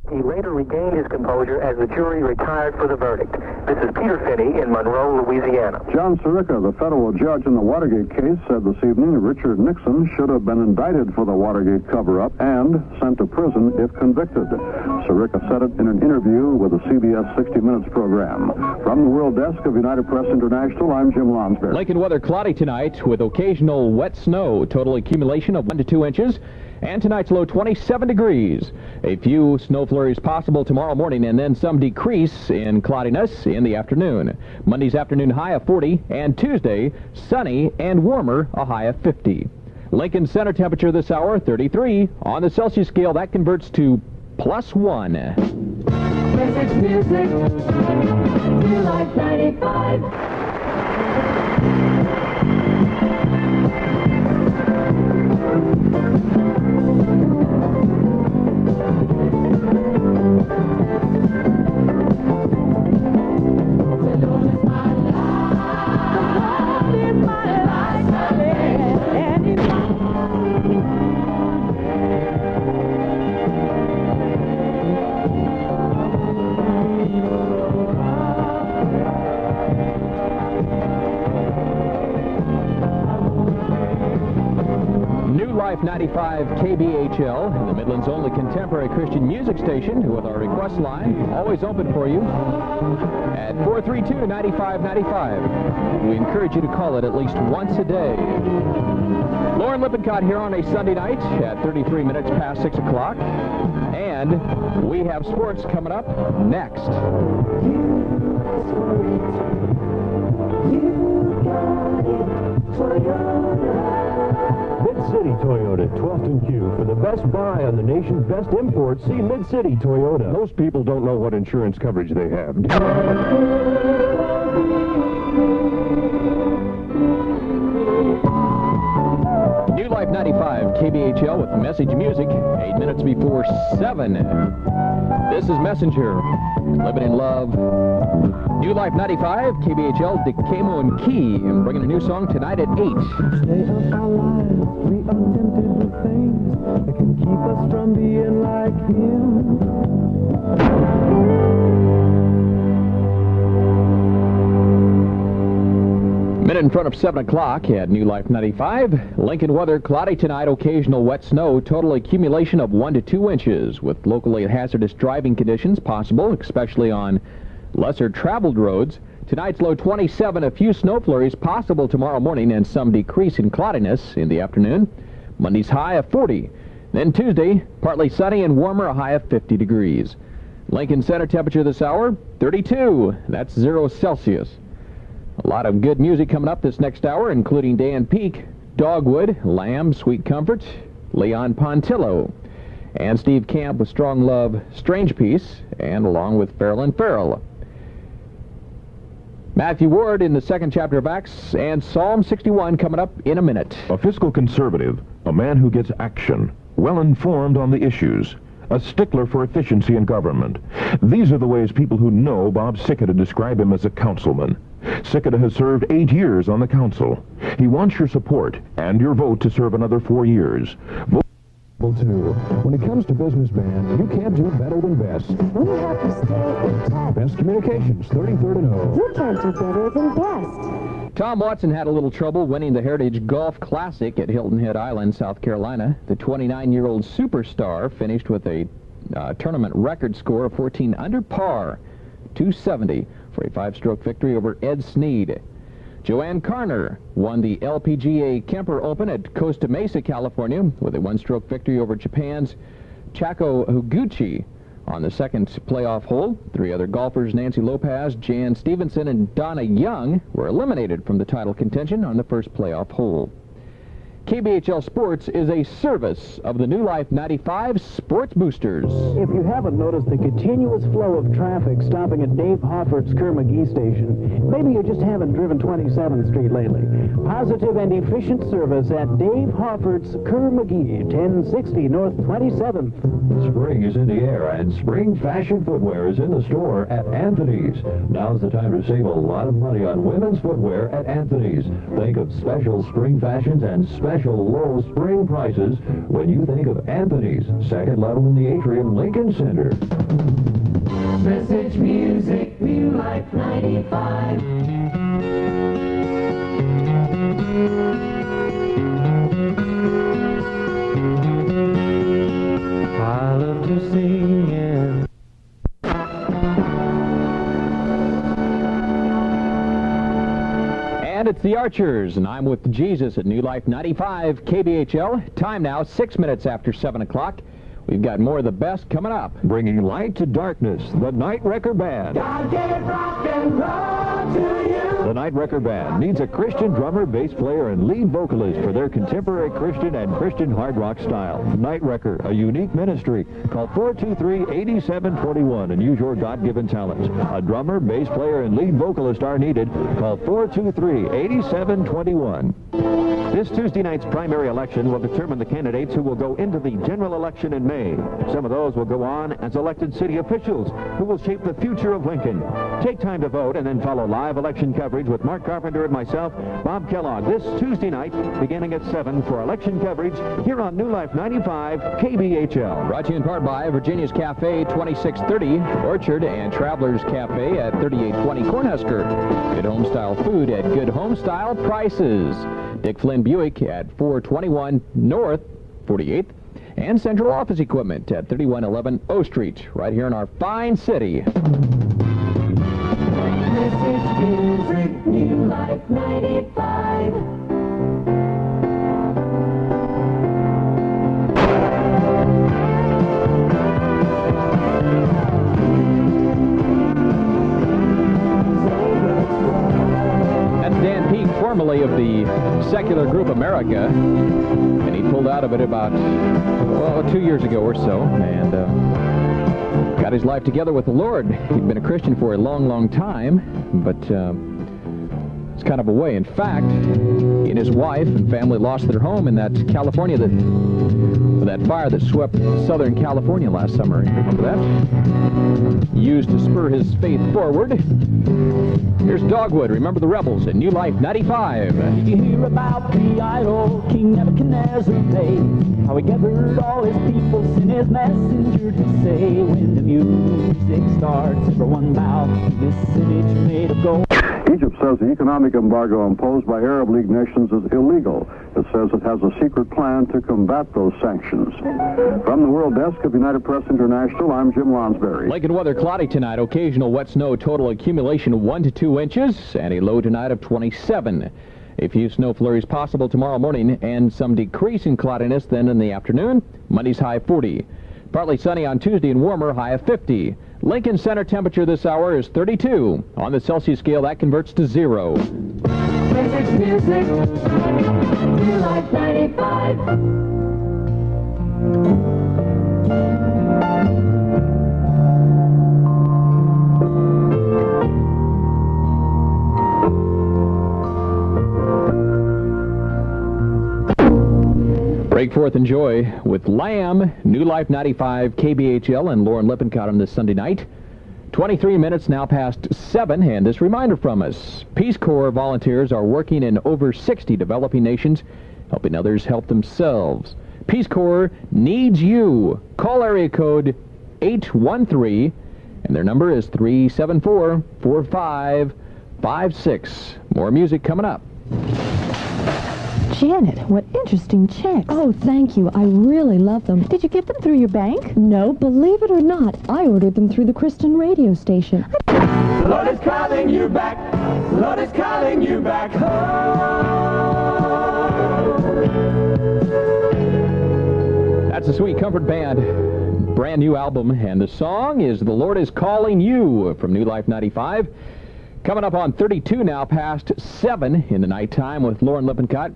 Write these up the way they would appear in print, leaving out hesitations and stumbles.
He later regained his composure as the jury retired for the verdict. This is Peter Finney in Monroe, Louisiana. John Sirica, the federal judge in the Watergate case, said this evening Richard Nixon should have been indicted for the Watergate cover-up and sent to prison if convicted. Sirica said it in an interview with the CBS 60 Minutes program. From the World Desk of United Press International, I'm Jim Lonsberry. Lincoln weather cloudy tonight with occasional wet snow. Total accumulation of 1 to 2 inches. And tonight's low 27 degrees. A few snow flurries possible tomorrow morning and then some decrease in cloudiness in the afternoon. Monday's afternoon high of 40 and Tuesday sunny and warmer, a high of 50. Lincoln center temperature this hour 33. On the Celsius scale that converts to +1. Message music, you like 95. Life 95 KBHL, the Midland's only contemporary Christian music station, with our request line always open for you at 432-9595. We encourage you to call it at least once a day. Loren Lippincott here on a Sunday night at 33 minutes past 6 o'clock. And we have sports coming up next. Mid-City Toyota, 12th and Q. For the best buy on the nation's best imports, see Mid-City Toyota. Most people don't know what insurance coverage they have. New Life 95 KBHL with Message Music, 8 minutes before 7. This is Messenger, Living in Love. New Life 95 KBHL, DeCamo and Key, bringing a new song tonight at 8. Stay up our lives, we are tempted with things that can keep us from being like him. Minute in front of 7 o'clock at New Life 95. Lincoln weather cloudy tonight, occasional wet snow, total accumulation of 1 to 2 inches with locally hazardous driving conditions possible, especially on lesser traveled roads. Tonight's low 27, a few snow flurries possible tomorrow morning and some decrease in cloudiness in the afternoon. Monday's high of 40. Then Tuesday, partly sunny and warmer, a high of 50 degrees. Lincoln center temperature this hour, 32. That's 0 Celsius. A lot of good music coming up this next hour, including Dan Peak, Dogwood, Lamb, Sweet Comfort, Leon Pontillo, and Steve Camp with Strong Love, Strange Peace, and along with Farrell and Farrell. Matthew Ward in the second chapter of Acts, and Psalm 61 coming up in a minute. A fiscal conservative, a man who gets action, well-informed on the issues, a stickler for efficiency in government. These are the ways people who know Bob Sikota describe him as a councilman. Sikota has served 8 years on the council. He wants your support and your vote to serve another 4 years. Vote Too. When it comes to business, man, you can't do better than Best. We have to stay in touch. Best Communications, 33rd and O. You can't do better than Best. Tom Watson had a little trouble winning the Heritage Golf Classic at Hilton Head Island, South Carolina. The 29-year-old superstar finished with a tournament record score of 14 under par, 270, for a 5-stroke victory over Ed Snead. Joanne Carner won the LPGA Kemper Open at Costa Mesa, California, with a 1-stroke victory over Japan's Chako Higuchi on the second playoff hole. 3 other golfers, Nancy Lopez, Jan Stevenson, and Donna Young, were eliminated from the title contention on the first playoff hole. KBHL Sports is a service of the New Life 95 Sports Boosters. If you haven't noticed the continuous flow of traffic stopping at Dave Hoffert's Kerr-McGee station, maybe you just haven't driven 27th Street lately. Positive and efficient service at Dave Hoffert's Kerr-McGee, 1060 North 27th. Spring is in the air, and spring fashion footwear is in the store at Anthony's. Now's the time to save a lot of money on women's footwear at Anthony's. Think of special spring fashions and special special low spring prices when you think of Anthony's, second level in the atrium, Lincoln Center. Message music, New Life 95. I love to sing and And it's the Archers, and I'm with Jesus at New Life 95 KBHL. Time now, 6 minutes after 7 o'clock. We've got more of the best coming up. Bringing light to darkness, the Night Wrecker Band. God gave rock and roll to you. The Night Wrecker Band needs a Christian drummer, bass player, and lead vocalist for their contemporary Christian and Christian hard rock style. Night Wrecker, a unique ministry. Call 423-8741 and use your God-given talents. A drummer, bass player, and lead vocalist are needed. Call 423-8721. This Tuesday night's primary election will determine the candidates who will go into the general election in May. Some of those will go on as elected city officials who will shape the future of Lincoln. Take time to vote and then follow live election coverage with Mark Carpenter and myself, Bob Kellogg, this Tuesday night beginning at 7 for election coverage here on New Life 95 KBHL. Brought to you in part by Virginia's Cafe, 2630 Orchard, and Travelers Cafe at 3820 Cornhusker. Good home-style food at good home-style prices. Dick Flynn Buick at 421 North 48th. And central office equipment at 3111 O Street, right here in our fine city. Message music, New Life 95. That's Dan Peake, formerly of the secular group America, and he pulled out of it about 2 years ago or so, and got his life together with the Lord. He'd been a Christian for a long, long time, but it's kind of a way. In fact, he and his wife and family lost their home in that California, that fire that swept Southern California last summer. Remember that? Used to spur his faith forward. Here's Dogwood, Remember the Rebels, at New Life 95. Did you hear about the idol King Nebuchadnezzar made? How he gathered all his people, sent his messenger to say, when the music starts, everyone bow to this image made of gold. Egypt says the economic embargo imposed by Arab League nations is illegal. It says it has a secret plan to combat those sanctions. From the World Desk of United Press International, I'm Jim Lonsberry. Lincoln weather cloudy tonight. Occasional wet snow. Total accumulation 1 to 2 inches. And a low tonight of 27. A few snow flurries possible tomorrow morning and some decrease in cloudiness then in the afternoon. Monday's high 40. Partly sunny on Tuesday and warmer, high of 50. Lincoln Center temperature this hour is 32. On the Celsius scale, that converts to 0. Message music, New Life 95. Break forth and joy with Lamb, New Life 95, KBHL, and Loren Lippincott on this Sunday night. 23 minutes now past 7, and this reminder from us. Peace Corps volunteers are working in over 60 developing nations, helping others help themselves. Peace Corps needs you. Call area code 813, and their number is 374-4556. More music coming up. Janet, what interesting checks. Oh, thank you. I really love them. Did you get them through your bank? No, believe it or not, I ordered them through the Christian radio station. Lord is calling you back. Lord is calling you back home. That's the Sweet Comfort Band, brand new album, and the song is The Lord is Calling You from New Life 95. Coming up on 32 now, past 7 in the nighttime with Loren Lippincott.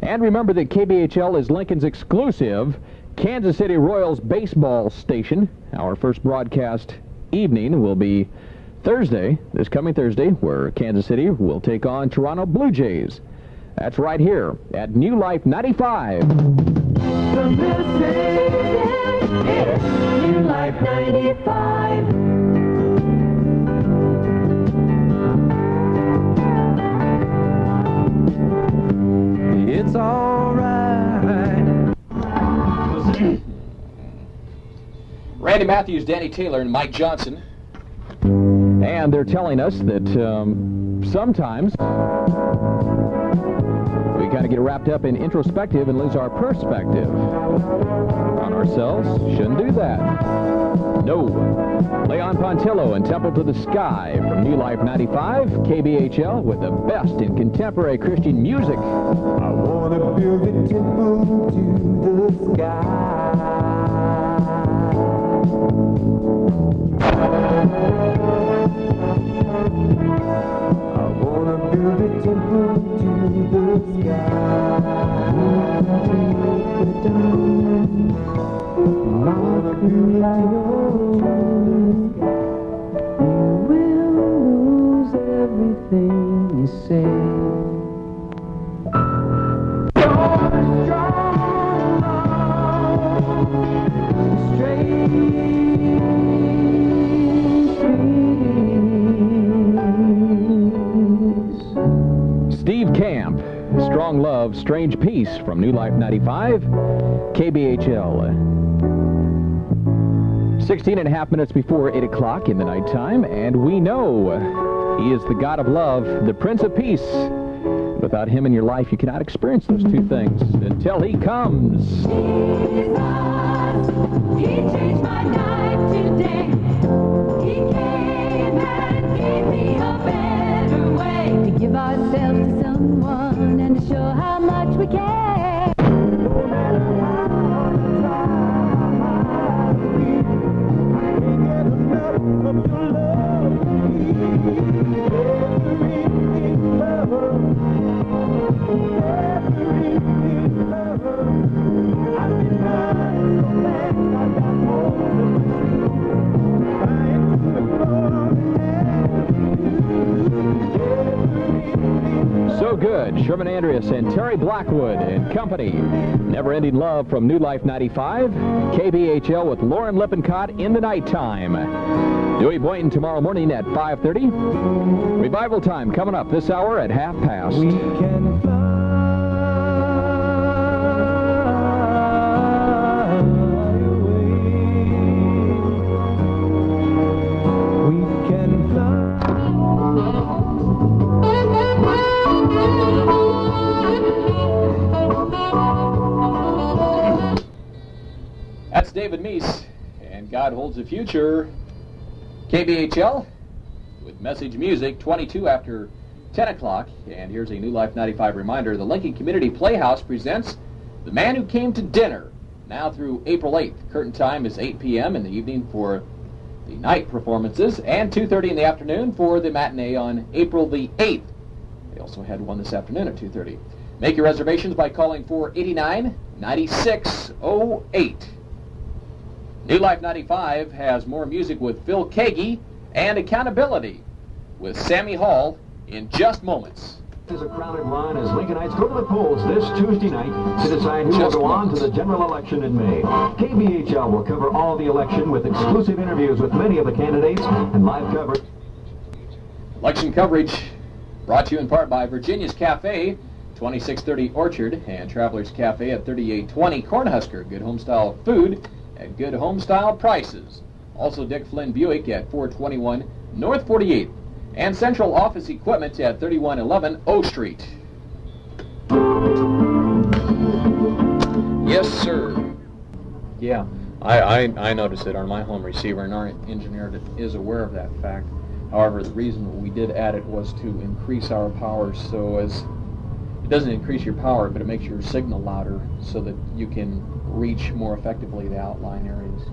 And remember that KBHL is Lincoln's exclusive Kansas City Royals baseball station. Our first broadcast evening will be Thursday, this coming Thursday, where Kansas City will take on Toronto Blue Jays. That's right here at New Life 95. The message is New Life 95. It's alright. Randy Matthews, Danny Taylor, and Mike Johnson. And they're telling us that sometimes we kind of get wrapped up in introspective and lose our perspective on ourselves. Shouldn't do that. No. Leon Pontillo and Temple to the Sky from New Life 95, KBHL, with the best in contemporary Christian music. I want to build a temple to the sky. I want to build a temple to the sky. I want to build a temple. You will lose everything you say. Steve Camp, Strong Love, Strange Peace from New Life 95, KBHL. 16 and a half minutes before 8 o'clock in the nighttime, and we know He is the God of love, the Prince of Peace. Without Him in your life, you cannot experience those two things until He comes. Jesus, He changed my life today. He came and gave me a better way to give ourselves to someone and to show how much we care. So good. Sherman Andreas and Terry Blackwood and company. Never Ending Love from New Life 95. KBHL with Loren Lippincott in the nighttime. Dewey Boynton tomorrow morning at 5:30. Revival time coming up this hour at 1/2 We can fly away. We can That's David Meese, and God Holds the Future. KBHL with Message Music, 22 after 10 o'clock. And here's a New Life 95 reminder. The Lincoln Community Playhouse presents The Man Who Came to Dinner, now through April 8th. Curtain time is 8 p.m. in the evening for the night performances, and 2:30 in the afternoon for the matinee on April the 8th. They also had one this afternoon at 2:30. Make your reservations by calling 489-9608. New Life 95 has more music with Phil Kagi and Accountability with Sammy Hall in just moments. There's a crowded line as Lincolnites go to the polls this Tuesday night to decide who will go on to the general election in May. KBHL will cover all the election with exclusive interviews with many of the candidates and live coverage. Election coverage brought to you in part by Virginia's Cafe, 2630 Orchard, and Travelers Cafe at 3820 Cornhusker. Good home-style food at good home-style prices. Also Dick Flynn Buick at 421 North 48th. And Central Office Equipment at 3111 O Street. Yes, sir. Yeah, I noticed it on my home receiver, and our engineer is aware of that fact. However, the reason we did add it was to increase our power, so as it doesn't increase your power, but it makes your signal louder so that you can reach more effectively the outlying areas.